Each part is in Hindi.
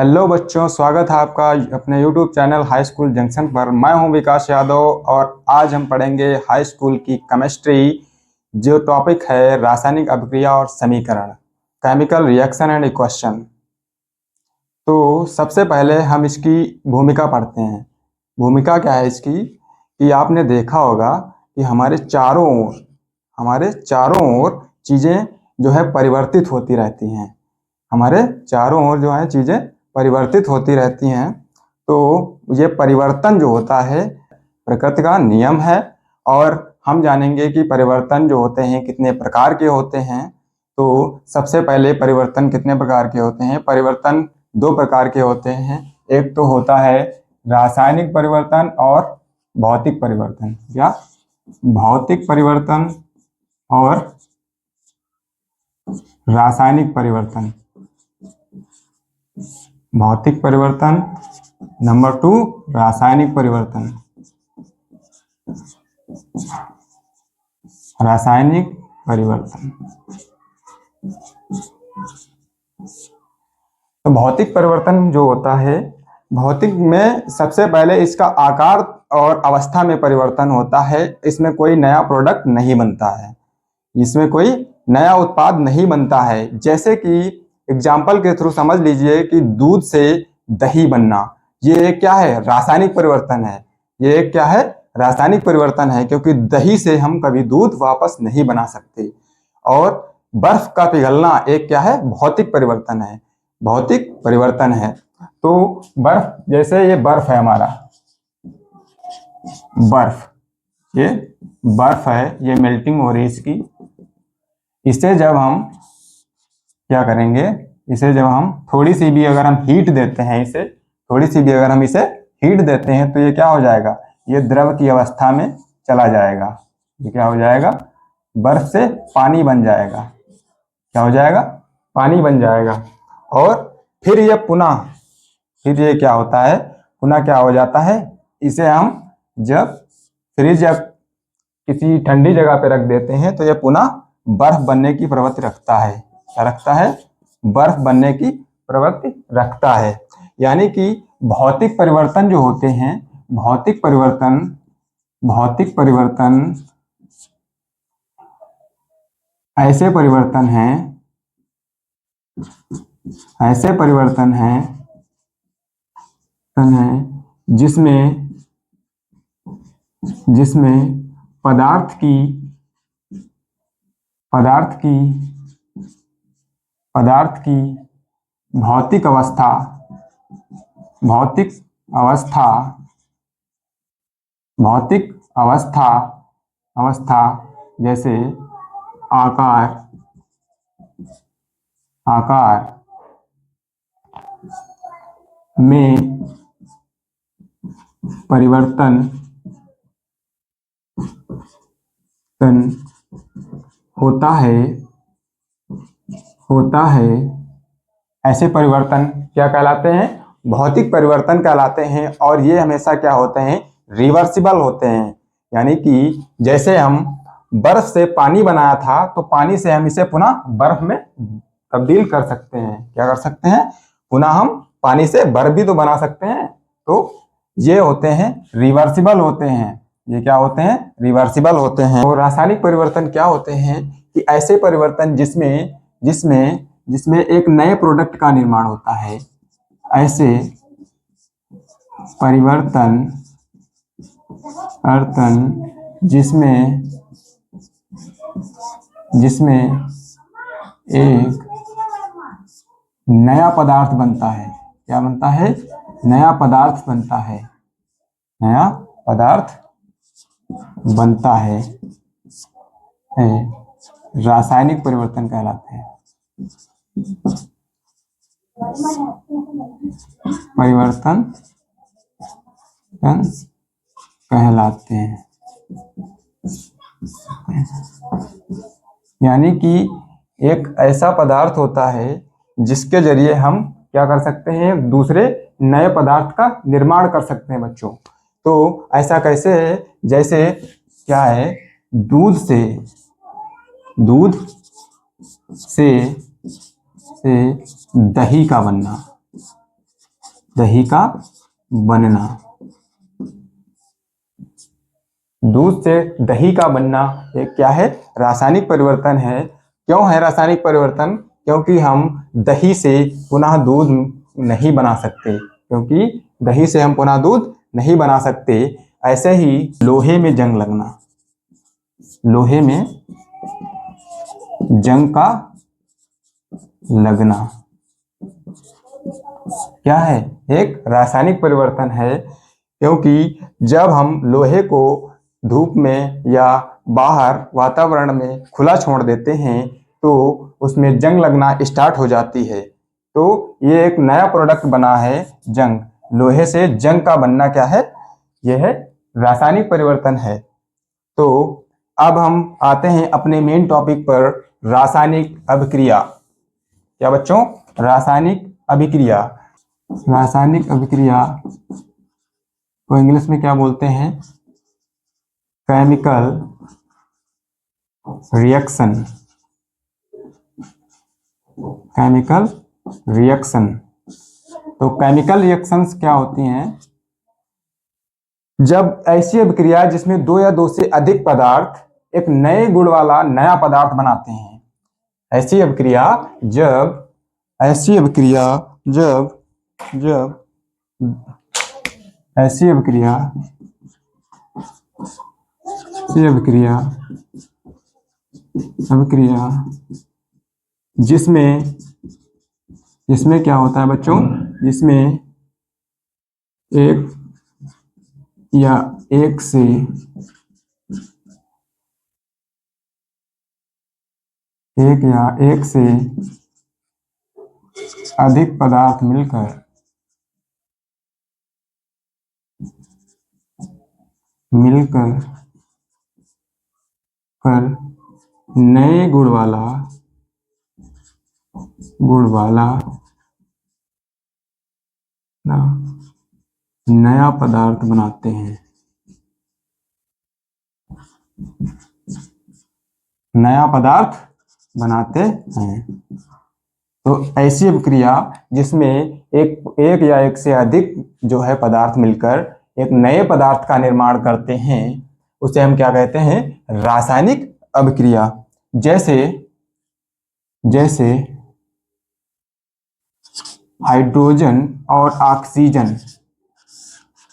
हेलो बच्चों, स्वागत है आपका अपने YouTube channel high school junction पर। मैं हूं विकास यादव और आज हम पढ़ेंगे हाई स्कूल की केमिस्ट्री। जो टॉपिक है रासायनिक अभिक्रिया और समीकरण, केमिकल रिएक्शन एंड इक्वेशन। तो सबसे पहले हम इसकी भूमिका पढ़ते हैं। भूमिका क्या है इसकी कि आपने देखा होगा कि हमारे चारों ओर चीज़ें जो है परिवर्तित होती रहती हैं। हमारे चारों ओर जो है चीज़ें परिवर्तित होती रहती हैं। तो ये परिवर्तन जो होता है प्रकृति का नियम है और हम जानेंगे कि परिवर्तन जो होते हैं कितने प्रकार के होते हैं। तो सबसे पहले परिवर्तन कितने प्रकार के होते हैं? परिवर्तन दो प्रकार के होते हैं। एक तो होता है रासायनिक परिवर्तन और भौतिक परिवर्तन। क्या? भौतिक परिवर्तन और रासायनिक परिवर्तन। भौतिक परिवर्तन, नंबर 2 रासायनिक परिवर्तन। रासायनिक परिवर्तन। तो भौतिक परिवर्तन जो होता है, भौतिक में सबसे पहले इसका आकार और अवस्था में परिवर्तन होता है। इसमें कोई नया प्रोडक्ट नहीं बनता है, इसमें कोई नया उत्पाद नहीं बनता है। जैसे कि एग्जाम्पल के थ्रू समझ लीजिए कि दूध से दही बनना, ये क्या है? रासायनिक परिवर्तन है। ये क्या है? रासायनिक परिवर्तन है, क्योंकि दही से हम कभी दूध वापस नहीं बना सकते। और बर्फ का पिघलना एक क्या है? भौतिक परिवर्तन है। भौतिक परिवर्तन है। तो बर्फ, जैसे ये बर्फ है हमारा, बर्फ, ये बर्फ है, ये मेल्टिंग हो रही है इसकी। इसे जब हम क्या करेंगे, इसे जब हम थोड़ी सी भी अगर हम हीट देते हैं, इसे थोड़ी सी भी अगर हम इसे हीट देते हैं तो ये क्या हो जाएगा? ये द्रव की अवस्था में चला जाएगा। ये क्या हो जाएगा? बर्फ से पानी बन जाएगा। क्या हो जाएगा? पानी बन जाएगा। और फिर ये फिर ये क्या होता है? पुनः क्या हो जाता है? इसे हम जब फ्रिज या किसी ठंडी जगह पे रख देते हैं तो ये पुनः बर्फ बनने की प्रवृत्ति रखता है। क्या रखता है? बर्फ बनने की प्रवृत्ति रखता है। यानी कि भौतिक परिवर्तन जो होते हैं, भौतिक परिवर्तन ऐसे परिवर्तन हैं जिसमें पदार्थ की भौतिक अवस्था जैसे आकार में परिवर्तन होता है। ऐसे परिवर्तन क्या कहलाते हैं? भौतिक परिवर्तन कहलाते हैं। और ये हमेशा क्या होते हैं? रिवर्सिबल होते हैं। यानी कि जैसे हम बर्फ से पानी बनाया था तो पानी से हम इसे पुनः बर्फ में तब्दील कर सकते हैं। क्या कर सकते हैं? पुनः हम पानी से बर्फ भी तो बना सकते हैं। तो ये होते हैं रिवर्सिबल होते हैं। ये क्या होते हैं? रिवर्सिबल होते हैं। और रासायनिक परिवर्तन क्या होते हैं कि ऐसे परिवर्तन जिसमें एक नए प्रोडक्ट का निर्माण होता है। ऐसे परिवर्तन जिसमें एक नया पदार्थ बनता है। क्या बनता है? नया पदार्थ बनता है। नया पदार्थ बनता है, रासायनिक परिवर्तन कहलाते हैं। परिवर्तन कहलाते हैं। यानी कि एक ऐसा पदार्थ होता है जिसके जरिए हम क्या कर सकते हैं? दूसरे नए पदार्थ का निर्माण कर सकते हैं बच्चों। तो ऐसा कैसे है? जैसे क्या है? दूध से दही का बनना। दही का बनना। दूध से दही का बनना एक क्या है? रासायनिक परिवर्तन है। क्यों है रासायनिक परिवर्तन? क्योंकि हम दही से पुनः दूध नहीं बना सकते, क्योंकि दही से हम पुनः दूध नहीं बना सकते। ऐसे ही लोहे में जंग लगना, लोहे में जंग का लगना क्या है? एक रासायनिक परिवर्तन है। क्योंकि जब हम लोहे को धूप में या बाहर वातावरण में खुला छोड़ देते हैं तो उसमें जंग लगना स्टार्ट हो जाती है। तो ये एक नया प्रोडक्ट बना है जंग। लोहे से जंग का बनना क्या है? यह है रासायनिक परिवर्तन है। तो अब हम आते हैं अपने मेन टॉपिक पर, रासायनिक अभिक्रिया। क्या बच्चों? रासायनिक अभिक्रिया। रासायनिक अभिक्रिया को इंग्लिश में क्या बोलते हैं? Chemical reaction. Chemical reaction. तो केमिकल रिएक्शंस क्या होती हैं? जब ऐसी अभिक्रिया जिसमें दो या दो से अधिक पदार्थ एक नए गुण वाला नया पदार्थ बनाते हैं। ऐसी अभिक्रिया जब ऐसी अभिक्रिया जब ऐसी अभिक्रिया अभिक्रिया जिसमें क्या होता है बच्चों? जिसमें एक या एक से अधिक पदार्थ मिलकर कर नए गुण वाला नया पदार्थ बनाते हैं। नया पदार्थ बनाते हैं। तो ऐसी अभिक्रिया जिसमें एक या एक से अधिक जो है पदार्थ मिलकर एक नए पदार्थ का निर्माण करते हैं, उसे हम क्या कहते हैं? रासायनिक अभिक्रिया। जैसे हाइड्रोजन और ऑक्सीजन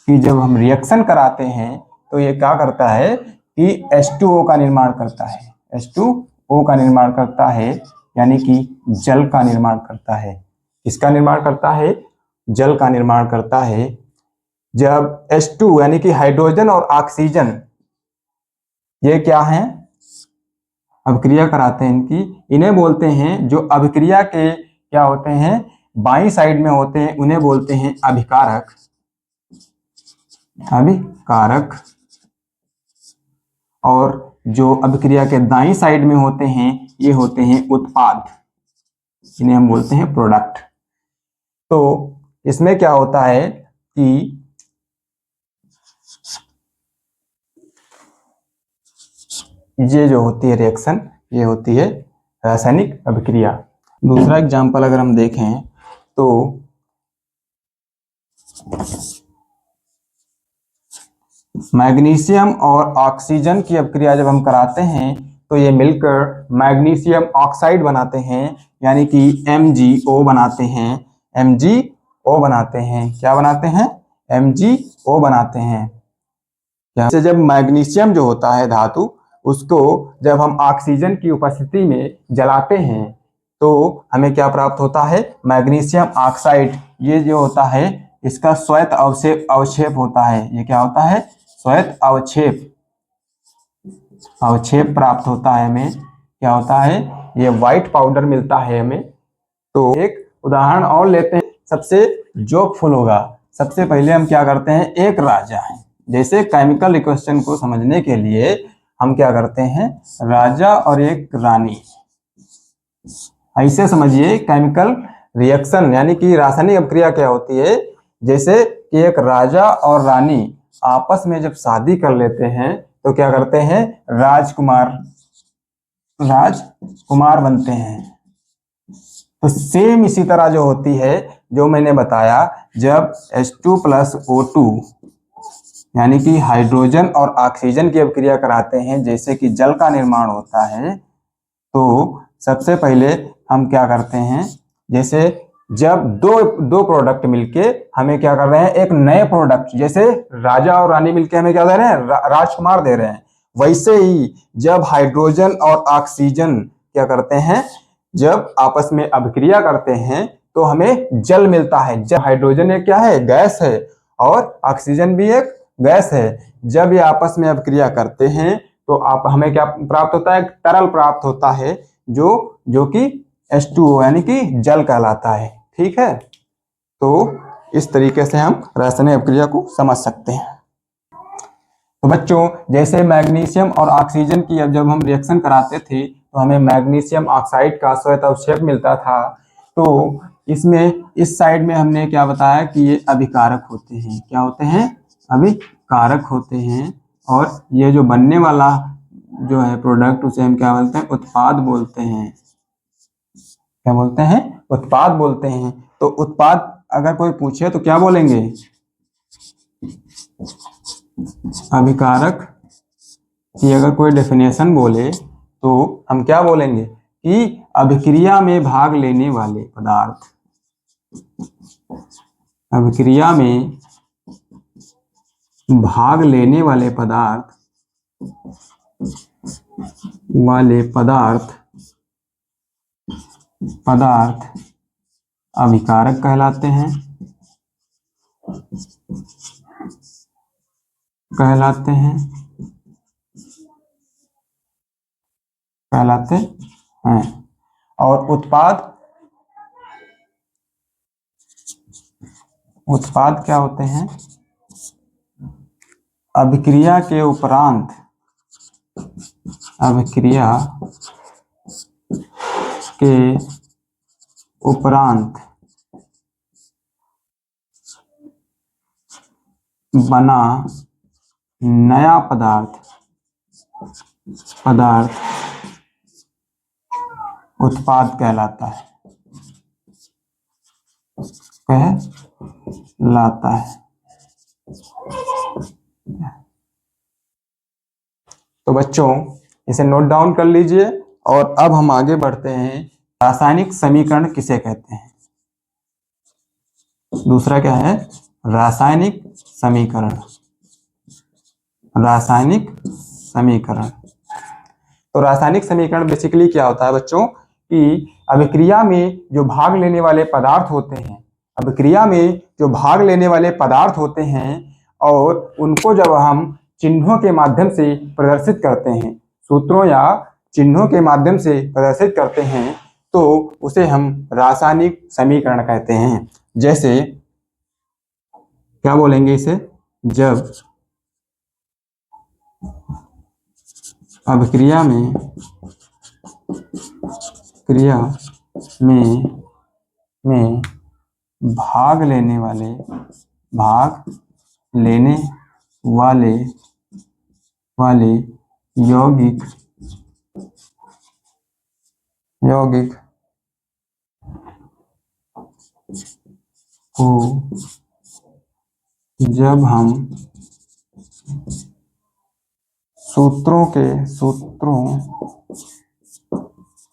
की जब हम रिएक्शन कराते हैं तो ये क्या करता है कि H2O का निर्माण करता है। H2O का निर्माण करता है, यानी कि जल का निर्माण करता है। किसका निर्माण करता है? जल का निर्माण करता है। जब H2 यानी कि हाइड्रोजन और ऑक्सीजन ये क्या हैं? अभिक्रिया कराते हैं इनकी, इन्हें बोलते हैं, जो अभिक्रिया के क्या होते हैं, बाईं साइड में होते हैं, उन्हें बोलते हैं अभिकारक। और जो अभिक्रिया के दाईं साइड में होते हैं ये होते हैं उत्पाद, इन्हें हम बोलते हैं प्रोडक्ट। तो इसमें क्या होता है कि ये जो होती है रिएक्शन, ये होती है रासायनिक अभिक्रिया। दूसरा एग्जांपल अगर हम देखें तो मैग्नीशियम और ऑक्सीजन की अभिक्रिया जब हम कराते हैं तो ये मिलकर मैग्नीशियम ऑक्साइड बनाते हैं, यानी कि MgO बनाते हैं। MgO बनाते हैं। क्या बनाते हैं? MgO बनाते हैं। जैसे जब मैग्नीशियम जो होता है धातु, उसको जब हम ऑक्सीजन की उपस्थिति में जलाते हैं तो हमें क्या प्राप्त होता है? Magnesium oxide. ये जो होता है इसका श्वेत अवक्षेप होता है। ये क्या होता है? श्वेत अवक्षेप प्राप्त होता है हमें। क्या होता है? ये व्हाइट पाउडर मिलता है हमें। तो एक उदाहरण और लेते हैं, सबसे जोकफुल होगा। सबसे पहले हम क्या करते हैं? एक राजा है, जैसे केमिकल रिएक्शन को समझने के लिए हम क्या करते हैं? राजा और एक रानी। ऐसे समझिए केमिकल रिएक्शन यानी कि रासायनिक अभिक्रिया क्या होती है? जैसे कि एक राजा और रानी आपस में जब शादी कर लेते हैं तो क्या करते हैं? राजकुमार बनते हैं। तो सेम इसी तरह जो होती है जो मैंने बताया, जब H2+O2 यानी कि हाइड्रोजन और ऑक्सीजन की अभिक्रिया कराते हैं, जैसे कि जल का निर्माण होता है, तो सबसे पहले हम क्या करते हैं, जैसे जब दो प्रोडक्ट मिलके हमें क्या कर रहे हैं, एक नए प्रोडक्ट, जैसे राजा और रानी मिलके हमें क्या दे रहे हैं, राजकुमार दे रहे हैं, वैसे ही जब हाइड्रोजन और ऑक्सीजन क्या करते हैं, जब आपस में अभिक्रिया करते हैं तो हमें जल मिलता है। जब हाइड्रोजन एक क्या है, गैस है, और ऑक्सीजन भी एक गैस है, जब ये आपस में अभिक्रिया करते हैं तो आप हमें क्या प्राप्त होता है, तरल प्राप्त होता है, जो कि H2O यानी कि जल कहलाता है। ठीक है, तो इस तरीके से हम रासायनिक अभिक्रिया को समझ सकते हैं। तो बच्चों, जैसे मैग्नीशियम और ऑक्सीजन की जब हम रिएक्शन कराते थे तो हमें मैग्नीशियम ऑक्साइड का श्वेत अवक्षेप मिलता था। तो इसमें इस साइड में हमने क्या बताया कि ये अभिकारक होते हैं। क्या होते हैं, अभिकारक होते हैं। और ये जो बनने वाला जो है प्रोडक्ट, उसे हम क्या बोलते हैं, उत्पाद बोलते हैं। क्या बोलते हैं, उत्पाद बोलते हैं। तो उत्पाद अगर कोई पूछे तो क्या बोलेंगे, अभिकारक की अगर कोई डेफिनेशन बोले तो हम क्या बोलेंगे कि अभिक्रिया में भाग लेने वाले पदार्थ, अभिक्रिया में भाग लेने वाले पदार्थ अभिकारक कहलाते हैं, कहलाते हैं। और उत्पाद क्या होते हैं, अभिक्रिया के उपरांत, अभिक्रिया के उपरांत बना नया पदार्थ उत्पाद कहलाता है, कहलाता है। तो बच्चों, इसे नोट डाउन कर लीजिए। और अब हम आगे बढ़ते हैं, रासायनिक समीकरण किसे कहते हैं। दूसरा क्या है, रासायनिक समीकरण। रासायनिक समीकरण, तो रासायनिक समीकरण बेसिकली क्या होता है बच्चों, कि अभिक्रिया में जो भाग लेने वाले पदार्थ होते हैं, अभिक्रिया में जो भाग लेने वाले पदार्थ होते हैं, और उनको जब हम चिन्हों के माध्यम से प्रदर्शित करते हैं, सूत्रों या चिन्हों के माध्यम से प्रदर्शित करते हैं, तो उसे हम रासायनिक समीकरण कहते हैं। जैसे क्या बोलेंगे इसे, जब अभिक्रिया में भाग लेने वाले यौगिक को जब हम सूत्रों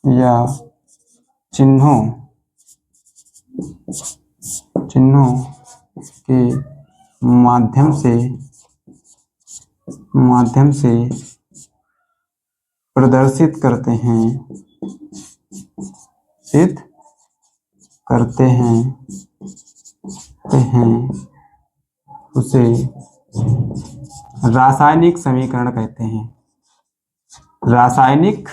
या चिन्हों के माध्यम से प्रदर्शित करते हैं, उसे रासायनिक समीकरण कहते हैं। रासायनिक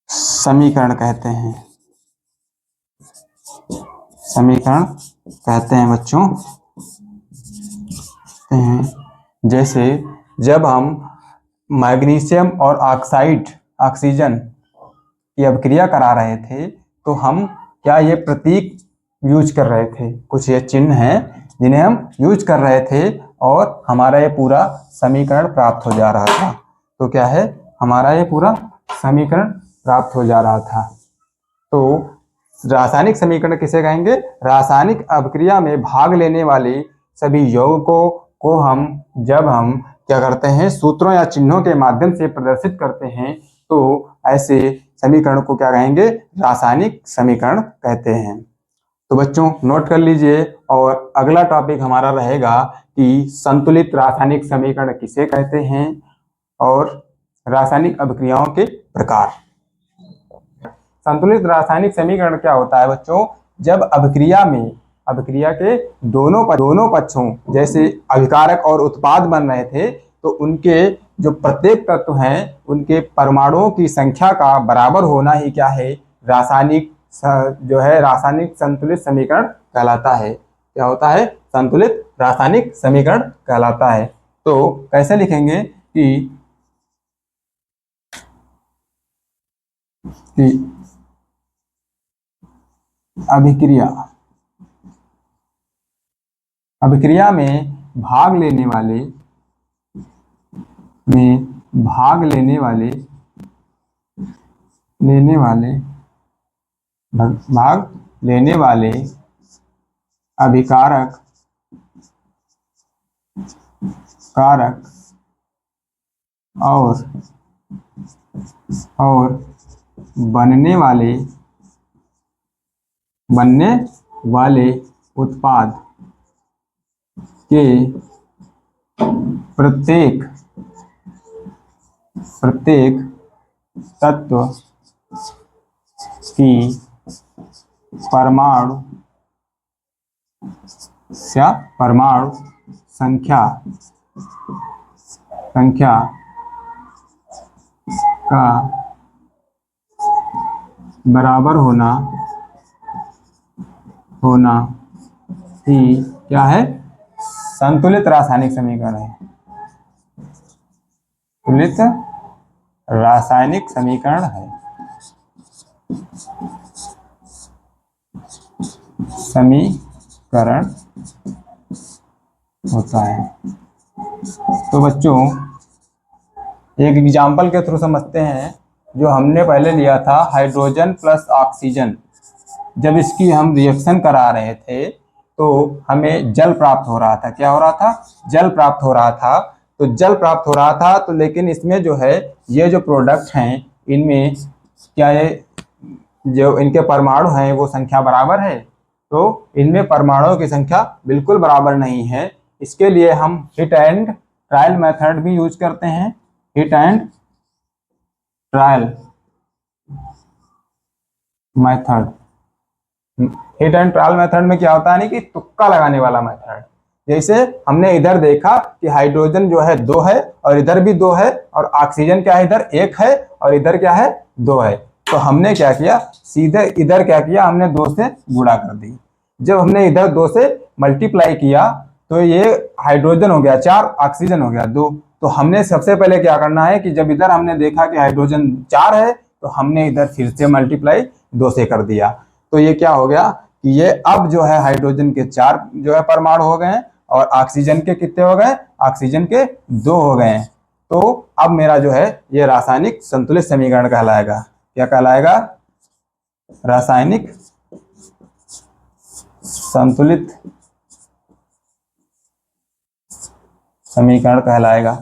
समीकरण कहते हैं, बच्चों। जैसे जब हम मैग्नीशियम और ऑक्सीजन की अभिक्रिया करा रहे थे, तो हम क्या ये प्रतीक यूज कर रहे थे, कुछ ये चिन्ह हैं जिन्हें हम यूज कर रहे थे, और हमारा ये पूरा समीकरण प्राप्त हो जा रहा था। तो क्या है, हमारा ये पूरा समीकरण प्राप्त हो जा रहा था। तो रासायनिक समीकरण किसे कहेंगे? रासायनिक अभिक्रिया में भाग लेने वाले सभी यौगिकों को हम जब हम क्या करते हैं, सूत्रों या चिन्हों के माध्यम से प्रदर्शित करते हैं, तो ऐसे समीकरण को क्या कहेंगे? रासायनिक समीकरण कहते हैं। तो बच्चों नोट कर लीजिए, और अगला टॉपिक हमारा रहेगा कि संतुलित रासायनिक समीकरण किसे कहते हैं और रासायनिक अभिक्रियाओं के प्रकार। संतुलित रासायनिक समीकरण क्या होता है बच्चों? जब अभिक्रिया के दोनों पक्षों, जैसे अभिकारक और उत्पाद बन रहे थे, तो उनके जो प्रत्येक तत्व हैं उनके परमाणुओं की संख्या का बराबर होना ही क्या है? रासायनिक संतुलित समीकरण कहलाता है। क्या होता है? संतुलित रासायनिक समीकरण कहलाता है। तो कैसे लिखेंगे कि अभिक्रिया में भाग लेने वाले अभिकारक और बनने वाले उत्पाद के प्रत्येक तत्व की परमाणु संख्या का बराबर होना ही क्या है? संतुलित रासायनिक समीकरण है। संतुलित रासायनिक समीकरण है। समीकरण होता है। तो बच्चों एक एग्जाम्पल के थ्रू समझते हैं। जो हमने पहले लिया था हाइड्रोजन प्लस ऑक्सीजन, जब इसकी हम रिएक्शन करा रहे थे तो हमें जल प्राप्त हो रहा था। क्या हो रहा था? जल प्राप्त हो रहा था। तो जल प्राप्त हो रहा था, तो लेकिन इसमें जो है ये जो प्रोडक्ट हैं इनमें क्या है, जो इनके परमाणु हैं वो संख्या बराबर है? तो इनमें परमाणुओं की संख्या बिल्कुल बराबर नहीं है। इसके लिए हम हिट एंड ट्रायल मेथड भी यूज करते हैं। हिट एंड ट्रायल मेथड में क्या होता है ना कि तुक्का लगाने वाला मेथड। जैसे हमने इधर देखा कि हाइड्रोजन जो है 2 है और इधर भी 2 है, और ऑक्सीजन क्या है, इधर 1 है और इधर क्या है, 2 है। तो हमने क्या किया, सीधे इधर क्या किया, हमने 2 से गुणा कर दी। जब हमने इधर 2 से मल्टीप्लाई किया तो ये हाइड्रोजन हो गया 4, ऑक्सीजन हो गया 2। तो हमने सबसे पहले क्या करना है कि जब इधर हमने देखा कि हाइड्रोजन 4 है तो हमने इधर फिर से मल्टीप्लाई 2 से कर दिया। तो ये क्या हो गया कि ये अब जो है हाइड्रोजन के 4 जो है परमाणु हो गए और ऑक्सीजन के कितने हो गए? ऑक्सीजन के 2 हो गए। तो अब मेरा जो है ये रासायनिक संतुलित समीकरण कहलाएगा। क्या कहलाएगा? रासायनिक संतुलित समीकरण कहलाएगा।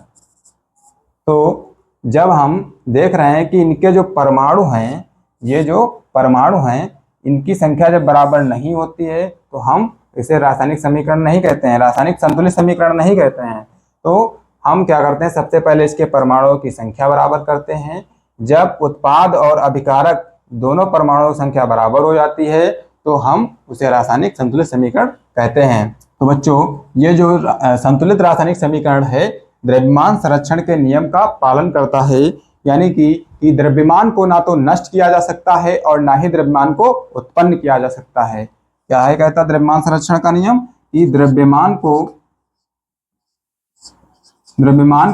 तो जब हम देख रहे हैं कि इनके जो परमाणु हैं, ये जो परमाणु हैं इनकी संख्या जब बराबर नहीं होती है तो हम इसे रासायनिक समीकरण नहीं कहते हैं, रासायनिक संतुलित समीकरण नहीं कहते हैं। तो हम क्या करते हैं, सबसे पहले इसके परमाणुओं की संख्या बराबर करते हैं। जब उत्पाद और अभिकारक दोनों परमाणुओं की संख्या बराबर हो जाती है तो हम उसे रासायनिक संतुलित समीकरण कहते हैं। तो बच्चों ये जो संतुलित रासायनिक समीकरण है द्रव्यमान संरक्षण के नियम का पालन करता है, यानी कि द्रव्यमान को ना तो नष्ट किया जा सकता है और ना ही द्रव्यमान को उत्पन्न किया जा सकता है। क्या है कहता द्रव्यमान संरक्षण का नियम कि द्रव्यमान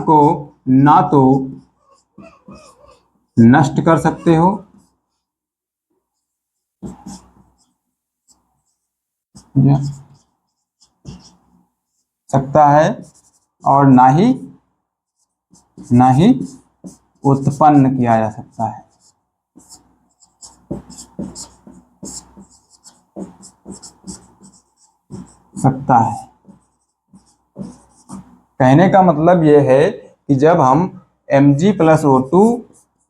को ना तो नष्ट कर सकते हो सकता है और ना ही उत्पन्न किया जा सकता है। सकता है। कहने का मतलब ये है कि जब हम Mg+O2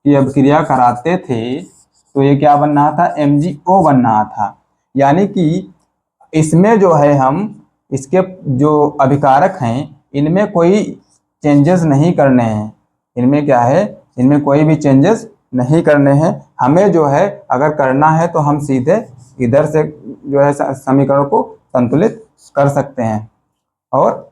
की अभिक्रिया कराते थे तो ये क्या बन रहा था, MgO बन रहा था। यानी कि इसमें जो है हम इसके जो अभिकारक हैं इनमें कोई चेंजेस नहीं करने हैं। इनमें क्या है, इनमें कोई भी चेंजेस नहीं करने हैं। हमें जो है अगर करना है तो हम सीधे इधर से जो है समीकरण को संतुलित कर सकते हैं। और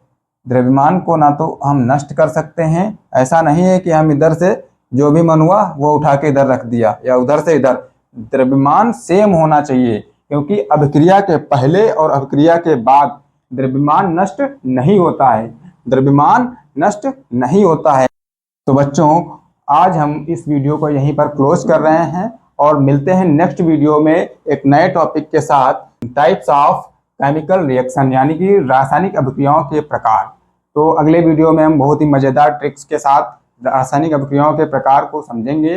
द्रव्यमान को ना तो हम नष्ट कर सकते हैं, ऐसा नहीं है कि हम इधर से जो भी मन हुआ वो उठा के इधर रख दिया या उधर से इधर। द्रव्यमान सेम होना चाहिए, क्योंकि अभिक्रिया के पहले और अभिक्रिया के बाद द्रव्यमान नष्ट नहीं होता है, द्रव्यमान नष्ट नहीं होता है। तो बच्चों, आज हम इस वीडियो को यहीं पर क्लोज कर रहे हैं और मिलते हैं नेक्स्ट वीडियो में एक नए टॉपिक के साथ, टाइप्स ऑफ केमिकल रिएक्शन, यानी कि रासायनिक अभिक्रियाओं के प्रकार। तो अगले वीडियो में हम बहुत ही मज़ेदार ट्रिक्स के साथ रासायनिक अभिक्रियाओं के प्रकार को समझेंगे।